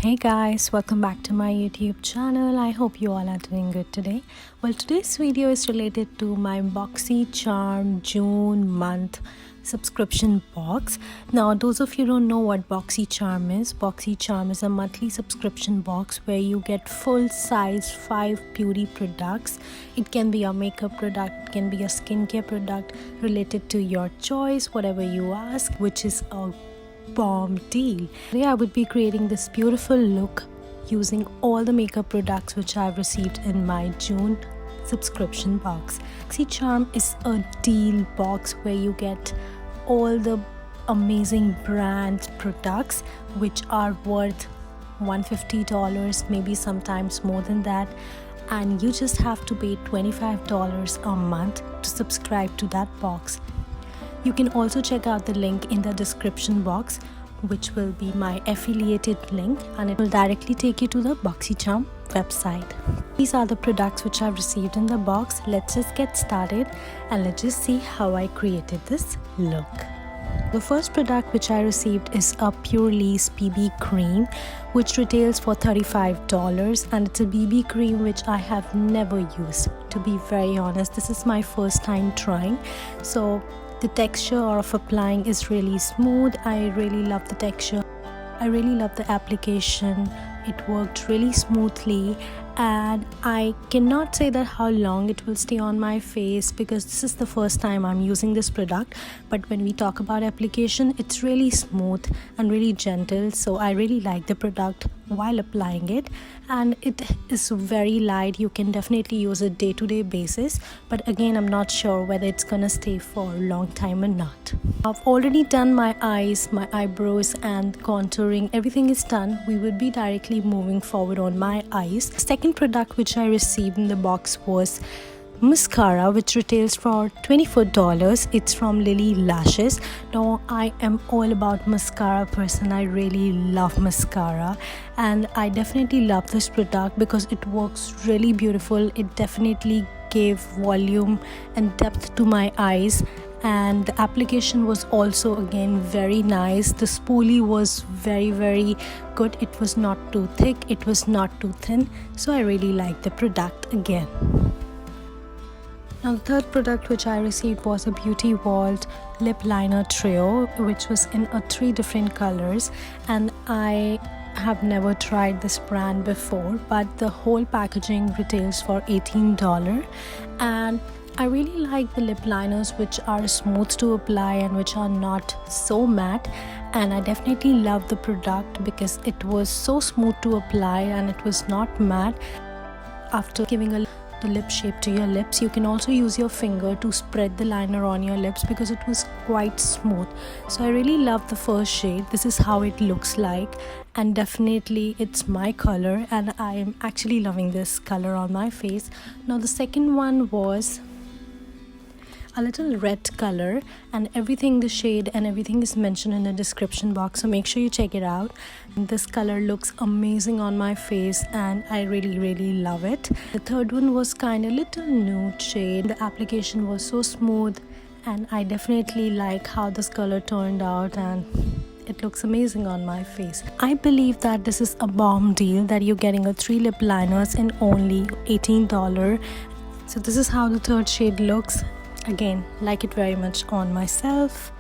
Hey guys, welcome back to my YouTube channel. I hope you all are doing good today. Well, today's video is related to my Boxycharm June month subscription box. Now, those of you who don't know what Boxycharm is a monthly subscription box where you get full size 5 beauty products. It can be a makeup product, it can be a skincare product related to your choice, whatever you ask, which is a bomb deal. Today I would be creating this beautiful look using all the makeup products which I've received in my June subscription box. Boxycharm is a deal box where you get all the amazing brand products which are worth $150, maybe sometimes more than that, and you just have to pay $25 a month to subscribe to that box. You can also check out the link in the description box, which will be my affiliated link, and it will directly take you to the Boxycharm website. These are the products which I've received in the box. Let's just get started and let's just see how I created this look. The first product which I received is a Pure Lace BB cream, which retails for $35, and it's a BB cream which I have never used. To be very honest, this is my first time trying, so the texture of applying is really smooth. I really love the texture. I really love the application. It worked really smoothly, and I cannot say that how long it will stay on my face because this is the first time I'm using this product. But when we talk about application, it's really smooth and really gentle, so I really like the product while applying it, and it is very light. You can definitely use it day-to-day basis, but again, I'm not sure whether it's gonna stay for a long time or not. I've already done my eyes, my eyebrows, and contouring. Everything is done. We would be directly moving forward on my eyes. The second product which I received in the box was mascara, which retails for $24. It's from EYELASHES. Now, I am all about mascara person. I really love mascara, and I definitely love this product because it works really beautiful. It definitely gave volume and depth to my eyes, and the application was also again very nice. The spoolie was very good. It was not too thick, it was not too thin, so I really like the product again. Now, the third product which I received was a Beauty Vault lip liner trio, which was in 3 different colors, and I have never tried this brand before, but the whole packaging retails for $18, and I really like the lip liners which are smooth to apply and which are not so matte, and I definitely love the product because it was so smooth to apply and it was not matte. After giving the lip shape to your lips, you can also use your finger to spread the liner on your lips because it was quite smooth. So I really love the first shade. This is how it looks like, and definitely it's my color, and I am actually loving this color on my face. Now, the second one was a little red color, and everything, the shade and everything is mentioned in the description box, so make sure you check it out. And this color looks amazing on my face, and I really love it. The third one was kind of little nude shade. The application was so smooth, and I definitely like how this color turned out, and it looks amazing on my face. I believe that this is a bomb deal, that you're getting 3 lip liners in only $18. So this is how the third shade looks. Again, like it very much on myself.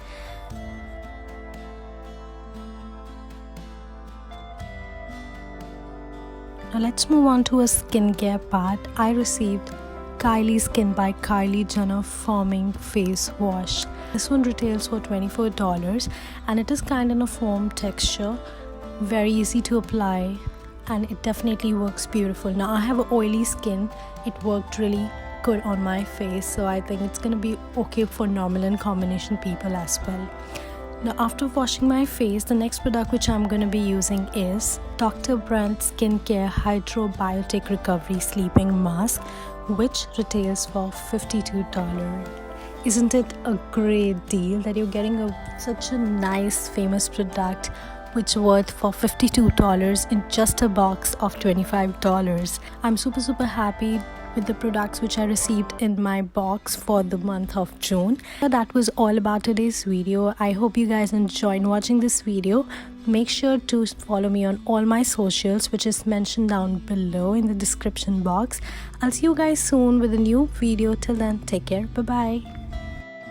Now let's move on to a skincare part. I received Kylie Skin by Kylie Jenner Foaming Face Wash. This one retails for $24, and it is kind of a foam texture, very easy to apply, and it definitely works beautiful. Now, I have an oily skin. It worked really good on my face, so I think it's gonna be okay for normal and combination people as well. Now, after washing my face, the next product which I'm gonna be using is Dr. Brandt's Skincare Hydrobiotic Recovery Sleeping Mask, which retails for $52. Isn't it a great deal that you're getting such a nice famous product which worth for $52 in just a box of $25? I'm super happy with the products which I received in my box for the month of June. So that was all about today's video. I hope you guys enjoyed watching this video. Make sure to follow me on all my socials, which is mentioned down below in the description box. I'll see you guys soon with a new video. Till then, take care. Bye bye.